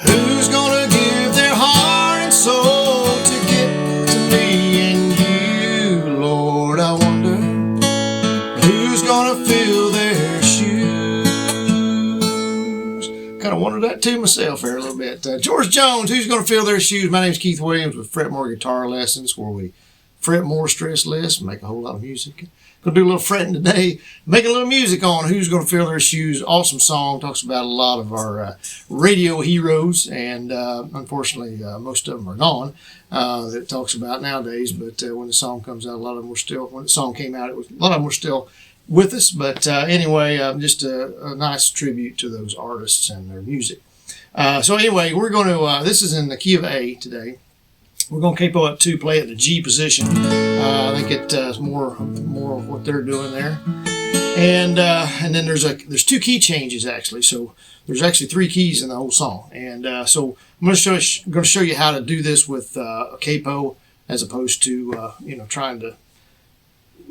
Who's gonna give their heart and soul to get to me and you, Lord? I wonder who's gonna fill their shoes. Kind of wondered that too myself there a little bit. George Jones, who's gonna fill their shoes? My name's Keith Williams with Fret More Guitar Lessons, where we fret more, stress less, make a whole lot of music. Gonna do a little fretting today, make a little music on Who's Gonna Fill Their Shoes. Awesome song, talks about a lot of our radio heroes, and unfortunately most of them are gone, that it talks about nowadays, but when the song comes out, a lot of them were still, when the song came out, a lot of them were still with us, but anyway, just a nice tribute to those artists and their music. So anyway, we're going to, this is in the key of A today. We're going to capo up 2, play at the G position. I think it's more of what they're doing there. And then there's 2 key changes actually. So there's actually 3 keys in the whole song. And so I'm going to show you how to do this with a capo, as opposed to trying to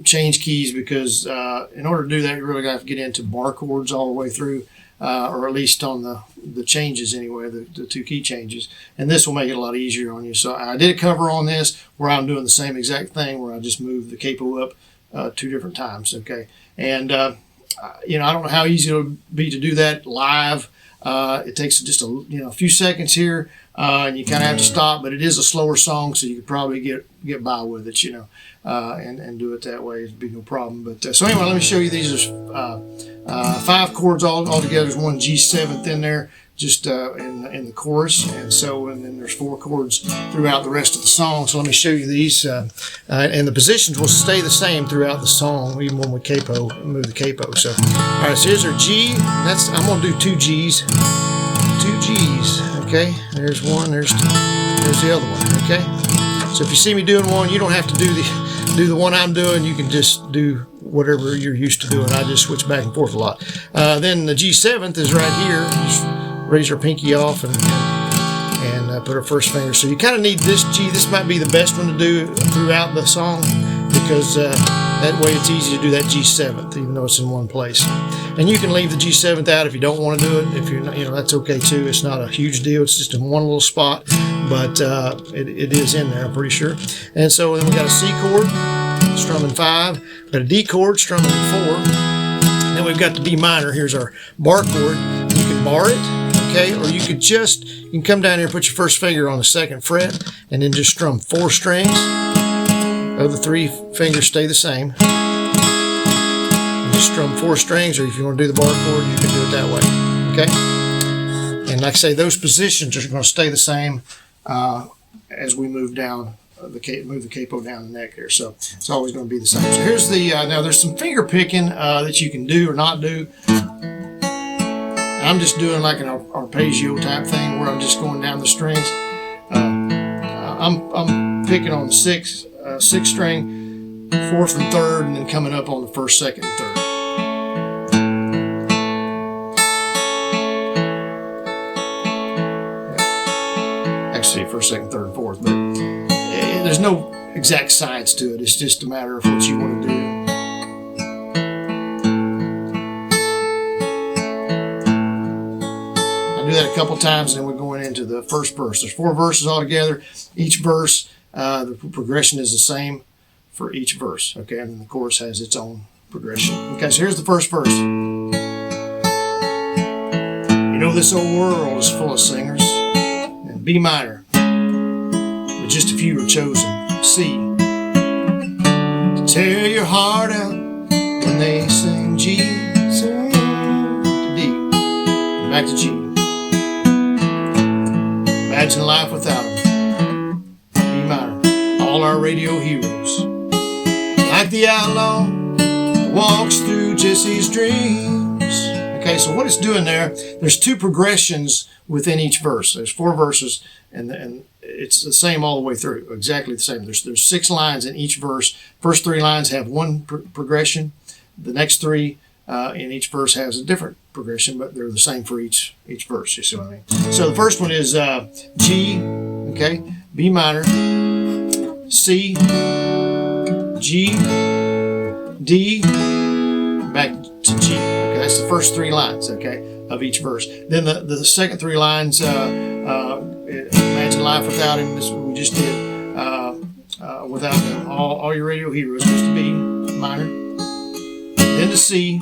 change keys, because in order to do that, you really got to get into bar chords all the way through. Or at least on the changes anyway, the 2 key changes. And this will make it a lot easier on you. So I did a cover on this where I'm doing the same exact thing, where I just moved the capo up 2 different times, okay? And, I don't know how easy it'll be to do that live. It takes just a few seconds here, and you kind of have to stop, but it is a slower song, so you could probably get by with it, and do it that way. It'd be no problem. But so anyway, let me show you these. There's 5 chords all together. There's 1 G7 in there, just in the chorus, and then there's 4 chords throughout the rest of the song. So let me show you these, and the positions will stay the same throughout the song, even when we move the capo. So all right, so here's our G. I'm gonna do 2 G's, 2 G's. Okay, there's one. There's the other one. Okay, so if you see me doing one, you don't have to do the one I'm doing. You can just do whatever you're used to doing. I just switch back and forth a lot. Then the G7th is right here. Just raise our pinky off and put our first finger. So you kind of need this G. This might be the best one to do throughout the song, because that way it's easy to do that G7th, even though it's in one place. And you can leave the G7th out if you don't want to do it. If you're not, that's okay too. It's not a huge deal. It's just in one little spot, but it is in there, I'm pretty sure. And so then we got a C chord, strumming 5. Got a D chord, strumming 4. Then we've got the D minor. Here's our bar chord. You can bar it, okay, or you can come down here and put your first finger on the 2nd fret, and then just strum 4 strings. The 3 fingers stay the same. Just strum 4 strings, or if you want to do the bar chord, you can do it that way. Okay? And like I say, those positions are going to stay the same as we move down move the capo down the neck there. So it's always going to be the same. So here's the now there's some finger picking that you can do or not do. I'm just doing like an arpeggio type thing, where I'm just going down the strings. I'm picking on the 6th string, 4th and 3rd, and then coming up on the 1st, 2nd, and 3rd. Actually, 1st, 2nd, 3rd, and 4th, but there's no exact science to it. It's just a matter of what you want to do. I do that a couple times, and then we're going into the first verse. There's 4 verses altogether. Each verse, the progression is the same for each verse, okay? And then the chorus has its own progression. Okay, so here's the first verse. This old world is full of singers. And B minor, but just a few are chosen. C, to tear your heart out when they sing G. Sing to D, and back to G. Imagine life without them. B minor, all our radio heroes. Like the outlaw that walks through Jesse's dreams. Okay, so what it's doing there's 2 progressions within each verse. There's 4 verses, and it's the same all the way through, exactly the same. There's 6 lines in each verse. First 3 lines have one progression. The next 3 in each verse has a different progression, but they're the same for each verse, you see what I mean? So the first one is G, okay, B minor, C, G, D, back to G. Okay, that's the first 3 lines, okay, of each verse. Then the second 3 lines Imagine Life Without Him. This is what we just did. Without Them. All Your Radio Heroes goes to B minor, then to C,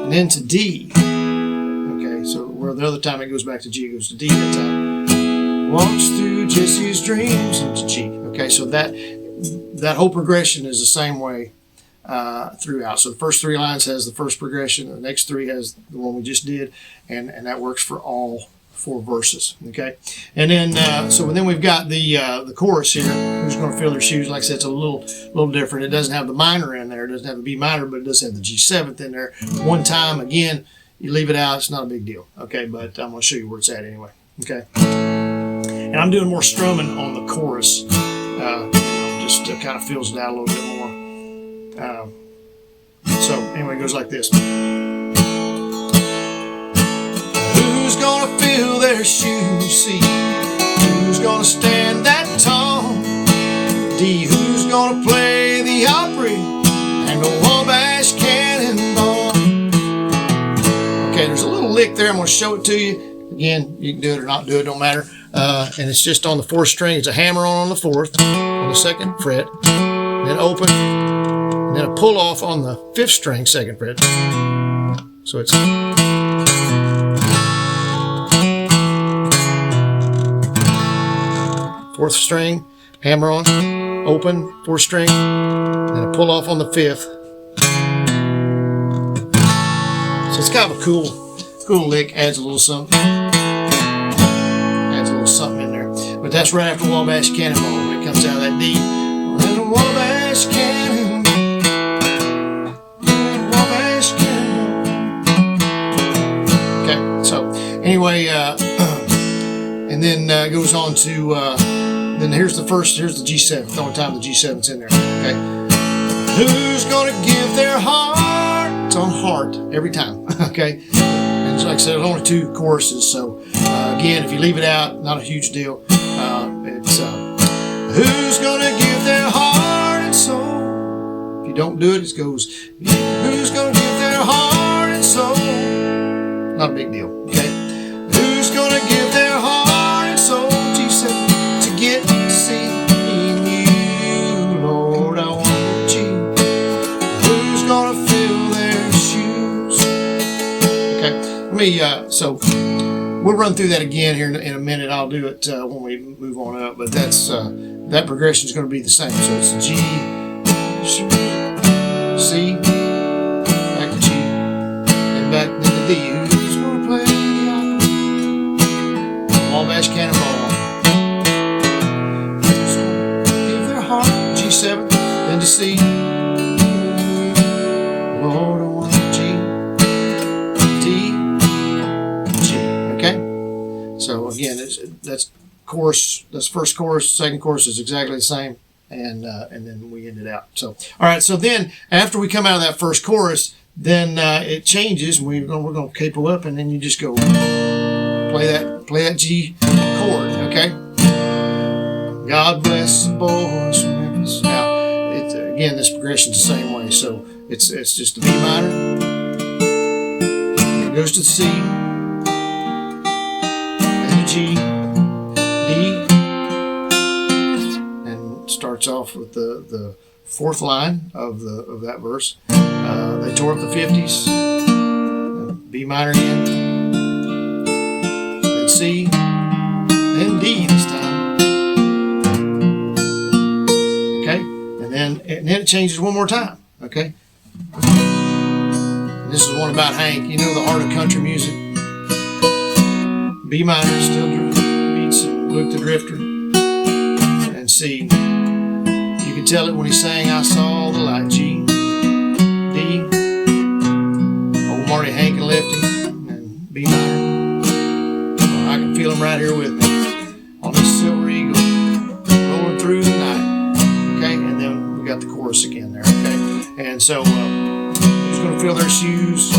and then to D. Okay, so where the other time it goes back to G, it goes to D that time. Walks through Jesse's dreams into G. Okay, so that whole progression is the same way throughout. So the first 3 lines has the first progression, the next 3 has the one we just did, and that works for all 4 verses. Okay, and then so then we've got the chorus here. Who's going to fill their shoes? Like I said, it's a little different. It doesn't have the minor in there. It doesn't have the B minor, but it does have the G7th in there. One time, again, you leave it out. It's not a big deal. Okay, but I'm going to show you where it's at anyway. Okay, and I'm doing more strumming on the chorus. Just kind of fills it out a little bit more. So anyway, it goes like this. Who's gonna fill their shoes? C. Who's gonna stand that tall? D. Who's gonna play the Opry and the Wabash Cannonball? Okay, there's a little lick there. I'm gonna show it to you. Again, you can do it or not do it, don't matter. And it's just on the 4th string. It's a hammer on the 4th, on the 2nd fret, then open, and then a pull off on the 5th string, 2nd fret. So it's 4th string, hammer on, open, 4th string, then a pull off on the 5th. So it's kind of a cool lick. Adds a little something. Something in there, but that's right after Wabash Cannonball when it comes out of that D. Little Wabash Cannonball, Wabash Cannonball. Okay, so anyway, and then goes on to then here's the G7th. The only time the G7th's in there. Okay, who's gonna give their heart? It's on heart every time. Okay. Like I said, there's only 2 choruses, so again, if you leave it out, not a huge deal. It's who's gonna give their heart and soul? If you don't do it, it goes, who's gonna give their heart and soul? Not a big deal, okay? Who's gonna give their heart and soul? G7 to get to see you, Lord, I want you. Who's gonna fill their shoes? Okay. So we'll run through that again here in a minute. I'll do it when we move on up, but that progression is going to be the same. So it's G, C, back to G, and back to D. Who's going to play the opera? Wabash Cannonball. Who's going to give their heart? G7, then to C. Lord, I want G, D. So again, that's chorus. That's first chorus. Second chorus is exactly the same, and then we end it out. So all right. So then after we come out of that first chorus, then it changes. We're going to capo up, and then you just go play that G chord. Okay. God bless the boys from Memphis. Now, again, this progression's the same way. So it's just a B minor. Then it goes to the C. G, D, and starts off with the 4th line of that verse. They tore up the 50s. B minor again, then C, then D this time. Okay, and then it changes one more time. Okay, and this is one about Hank. You know, the heart of country music. B minor still beats Luke the Drifter, and C. You can tell it when he sang I Saw the Light. G, D, old Marty Hank and Lefty, and B minor. Well, I can feel him right here with me on this silver eagle rolling through the night. Okay, and then we got the chorus again there. Okay, and so who's going to fill their shoes?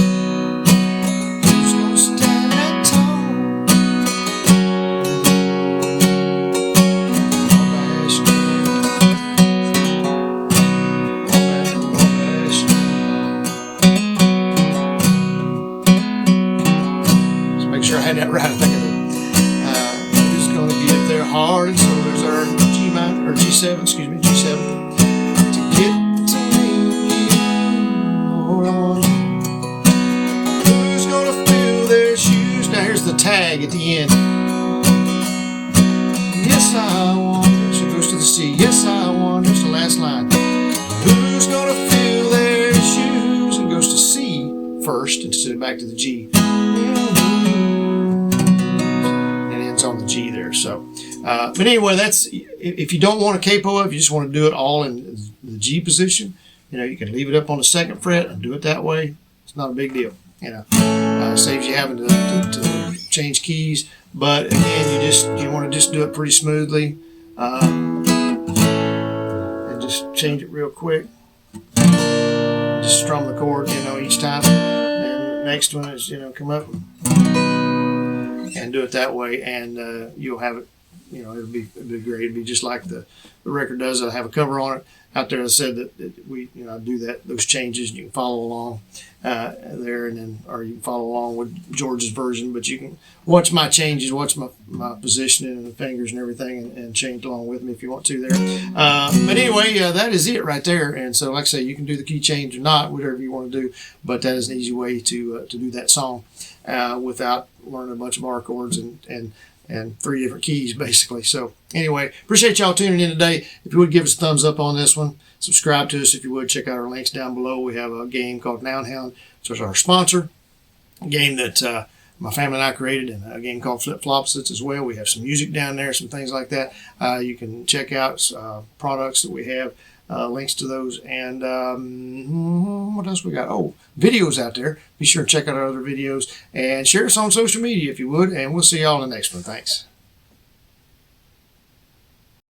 Had that right. I think hard, and so there's our G minor, or G7, excuse me, G7. To get to me, Lord, I want. Who's gonna fill their shoes? Now here's the tag at the end. Yes, I wonder. So it goes to the C. Yes, I wonder. It's the last line. Who's gonna fill their shoes? And goes to C first instead of back to the G. And it ends on the G there. So, but anyway, that's if you don't want a capo, if you just want to do it all in the G position, you know, you can leave it up on the 2nd fret and do it that way. It's not a big deal. You know, saves you having to change keys. But again, you want to just do it pretty smoothly, and just change it real quick. Just strum the chord, you know, each time. And the next one is, you know, come up and do it that way, and you'll have it. You know, it'll be great. It'll be just like the record does. I have a cover on it out there. I said that we, you know, I do those changes. You can follow along there, and then, or you can follow along with George's version. But you can watch my changes, watch my positioning and the fingers and everything, and change along with me if you want to there. But anyway, that is it right there. And so, like I say, you can do the key change or not, whatever you want to do. But that is an easy way to do that song without learning a bunch of bar chords and 3 different keys, basically. So anyway, appreciate y'all tuning in today. If you would give us a thumbs up on this one, subscribe to us if you would. Check out our links down below. We have a game called Noun Hound, which is our sponsor, a game that my family and I created, and a game called Flip Flopsits as well. We have some music down there, some things like that. You can check out products that we have, links to those, and what else we got? Oh, videos out there. Be sure to check out our other videos and share us on social media if you would, and we'll see y'all in the next one. Thanks.